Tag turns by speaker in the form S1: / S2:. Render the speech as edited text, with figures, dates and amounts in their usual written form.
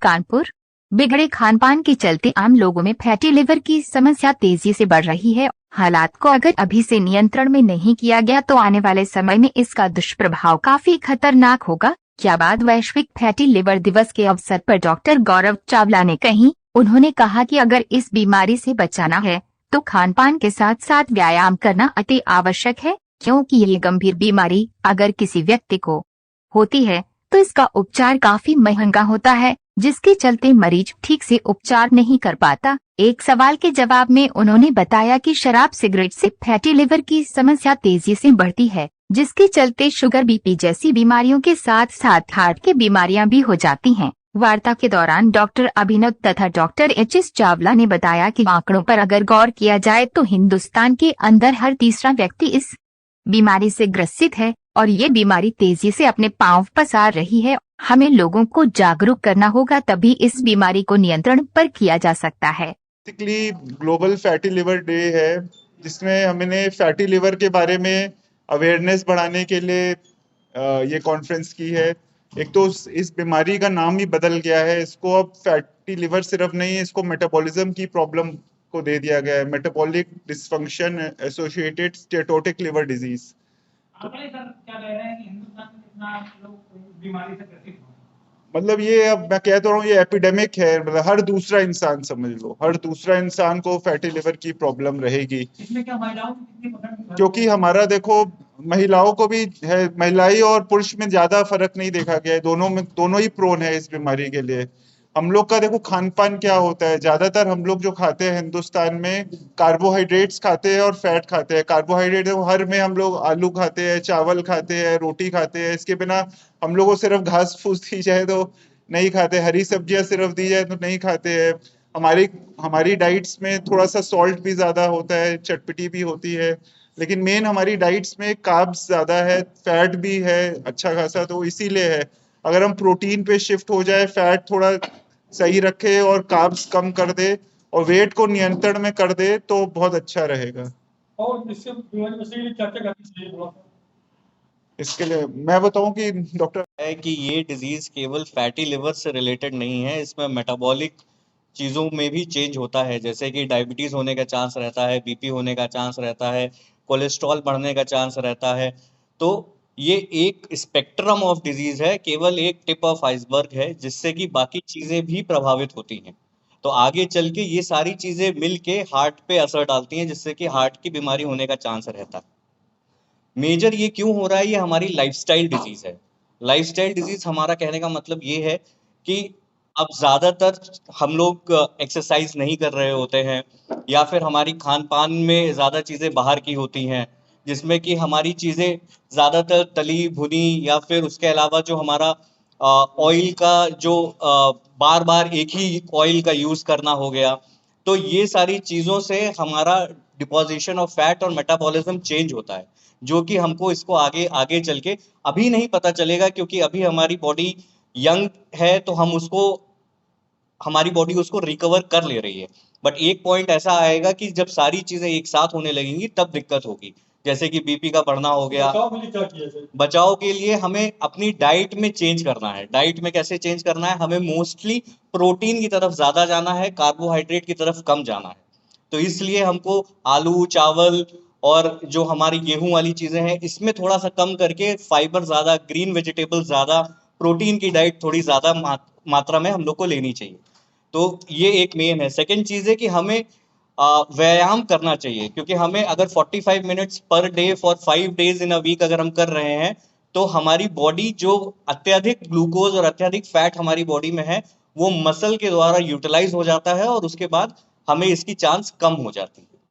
S1: कानपुर। बिगड़े खानपान के चलते आम लोगों में फैटी लिवर की समस्या तेजी से बढ़ रही है। हालात को अगर अभी से नियंत्रण में नहीं किया गया तो आने वाले समय में इसका दुष्प्रभाव काफी खतरनाक होगा। क्या बात वैश्विक फैटी लिवर दिवस के अवसर पर डॉक्टर गौरव चावला ने कही। उन्होंने कहा कि अगर इस बीमारी से बचाना है तो खानपान के साथ साथ व्यायाम करना अति आवश्यक है, क्योंकि ये गंभीर बीमारी अगर किसी व्यक्ति को होती है तो इसका उपचार काफी महंगा होता है, जिसके चलते मरीज ठीक से उपचार नहीं कर पाता। एक सवाल के जवाब में उन्होंने बताया कि शराब सिगरेट से फैटी लिवर की समस्या तेजी से बढ़ती है, जिसके चलते शुगर, बीपी जैसी बीमारियों के साथ साथ हार्ट की बीमारियां भी हो जाती हैं। वार्ता के दौरान डॉक्टर अभिनव तथा डॉक्टर एच.एस. चावला ने बताया कि आंकड़ों पर अगर गौर किया जाए तो हिंदुस्तान के अंदर हर तीसरा व्यक्ति इस बीमारी से ग्रसित है और ये बीमारी तेजी से अपने पांव पसार रही है। हमें लोगों को जागरूक करना होगा, तभी इस बीमारी को नियंत्रण पर किया जा सकता है।
S2: Basically global fatty liver day है, जिसमें हमने फैटी लिवर के बारे में अवेयरनेस बढ़ाने के लिए ये कॉन्फ्रेंस की है। एक तो इस बीमारी का नाम ही बदल गया है, इसको अब फैटी लिवर सिर्फ नहीं, इसको मेटाबॉलिज्म की प्रॉब्लम को दे दिया गया है, metabolic dysfunction associated steatotic liver disease.
S3: Sir क्या कह रहे हैं कि हिंदुस्तान में कितना लोग बीमारी से ग्रसित हो?
S2: मतलब ये, अब मैं कहता हूँ, ये एपिडेमिक है। मतलब हर दूसरा इंसान, समझ लो, हर दूसरा इंसान को फैटी लिवर की प्रॉब्लम रहेगी।
S3: इसमें क्या महिलाओं की कितनी परसेंट?
S2: क्योंकि हमारा देखो, महिलाओं को भी है, महिलाएं और पुरुष में ज्यादा फर्क नहीं देखा गया है, दोनों ही प्रोन है इस बीमारी के लिए। हम लोग का देखो खान पान क्या होता है, ज्यादातर हम लोग जो खाते हैं हिंदुस्तान में, कार्बोहाइड्रेट्स खाते हैं और फैट खाते हैं। कार्बोहाइड्रेट हर में हम लोग आलू खाते हैं, चावल खाते हैं, रोटी खाते हैं। इसके बिना हम लोग को सिर्फ घास फूस दी जाए तो नहीं खाते, हरी सब्जियां सिर्फ दी जाए तो नहीं खाते हैं। हमारी डाइट्स में थोड़ा सा सॉल्ट भी ज्यादा होता है, चटपटी भी होती है, लेकिन मेन हमारी डाइट्स में कार्ब्स ज्यादा है, फैट भी है अच्छा खासा। तो इसीलिए है, अगर हम प्रोटीन पे शिफ्ट हो जाए, फैट थोड़ा सही रखे और कार्ब्स कम कर दे और वेट को नियंत्रण में कर दे तो बहुत अच्छा रहेगा।
S3: और इससे बीमारी बचने के लिए क्या क्या करना चाहिए?
S2: इसके लिए मैं बताऊं कि डॉक्टर
S4: है कि ये डिजीज केवल फैटी लिवर से रिलेटेड नहीं है, इसमें मेटाबॉलिक चीज़ों में भी चेंज होता है, जैसे कि डायबिटीज़ होने का चांस रहता है, बीपी होने का चांस रहता है, कोलेस्ट्रॉल बढ़ने का चांस रहता है। तो ये एक स्पेक्ट्रम ऑफ डिजीज है, केवल एक टिप ऑफ आइसबर्ग है, जिससे कि बाकी चीज़ें भी प्रभावित होती हैं। तो आगे चल के ये सारी चीज़ें मिल के हार्ट पे असर डालती हैं, जिससे कि हार्ट की बीमारी होने का चांस रहता है। मेजर ये क्यों हो रहा है, ये हमारी लाइफस्टाइल डिजीज है। लाइफस्टाइल डिजीज हमारा कहने का मतलब ये है कि अब ज़्यादातर हम लोग एक्सरसाइज नहीं कर रहे होते हैं, या फिर हमारी खान पान में ज़्यादा चीज़ें बाहर की होती हैं, जिसमें कि हमारी चीज़ें ज़्यादातर तली भुनी, या फिर उसके अलावा जो हमारा ऑयल का जो बार बार एक ही ऑयल का यूज़ करना हो गया। तो ये सारी चीज़ों से हमारा डिपोजिशन ऑफ फैट और मेटाबॉलिज्म चेंज होता है, जो कि हमको इसको आगे आगे चल के अभी नहीं पता चलेगा, क्योंकि अभी हमारी बॉडी यंग है तो हमारी बॉडी उसको रिकवर कर ले रही है। बट एक पॉइंट ऐसा आएगा कि जब सारी चीजें एक साथ होने लगेंगी तब दिक्कत होगी, जैसे कि बीपी का बढ़ना हो गया। बचाव के लिए हमें अपनी डाइट में चेंज करना है। डाइट में कैसे चेंज करना है, हमें मोस्टली प्रोटीन की तरफ ज्यादा जाना है, कार्बोहाइड्रेट की तरफ कम जाना है। तो इसलिए हमको आलू, चावल और जो हमारी गेहूं वाली चीजें हैं, इसमें थोड़ा सा कम करके फाइबर ज्यादा, ग्रीन वेजिटेबल ज्यादा, प्रोटीन की डाइट थोड़ी ज्यादा मात्रा में हम लोग को लेनी चाहिए। तो ये एक मेन है। सेकंड चीज है कि हमें व्यायाम करना चाहिए, क्योंकि हमें अगर 45 minutes per day for 5 days in a week अगर हम कर रहे हैं, तो हमारी बॉडी जो अत्यधिक ग्लूकोज और अत्यधिक फैट हमारी बॉडी में है, वो मसल के द्वारा यूटिलाइज हो जाता है और उसके बाद हमें इसकी चांस कम हो जाती है।